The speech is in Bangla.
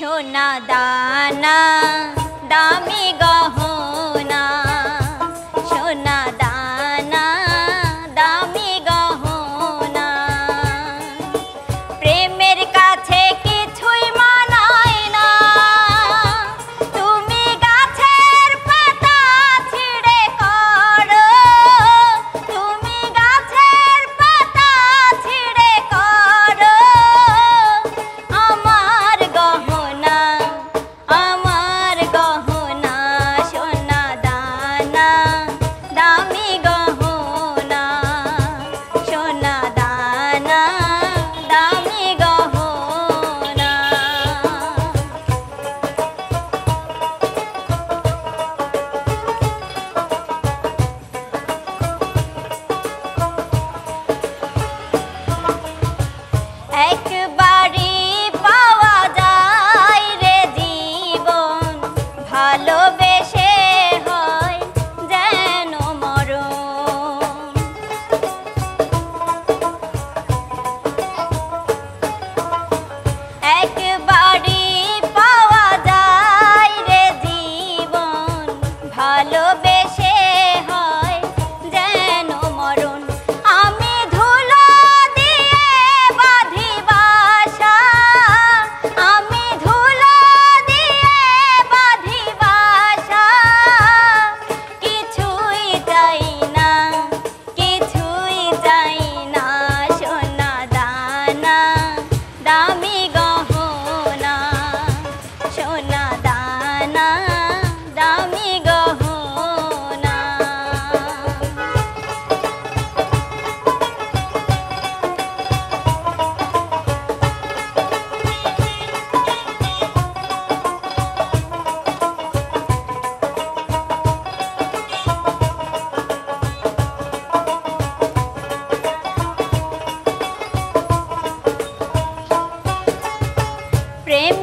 সোনা দানা দামি গহনা, সোনা দানা দামি গহনা, প্রেমের কাছে কিছুই মানায় না। তুমি গাছের পাতা ছিঁড়ে করো, তুমি গাছের পাতা ছিঁড়ে করো আমার গহনা, আমার গহনা, সোনা দানা দামি গহনা, সোনা দানা দামি গহনা। একবারই পাওয়া যায় রে জীবন, ভালোবেসে হয় যেন মরণ। একবারই পাওয়া যায় রে জীবন, ভালোবেসে হয় যেন মরণ। আমি ধুলো দিয়ে বাঁধি বাসা, আমি ধুলো দিয়ে বাঁধি বাসা, কিছুই চাই না, কিছুই চাই না, সোনা দানা দামি গহনা, সোনা দানা দামি গহনা। প্রেম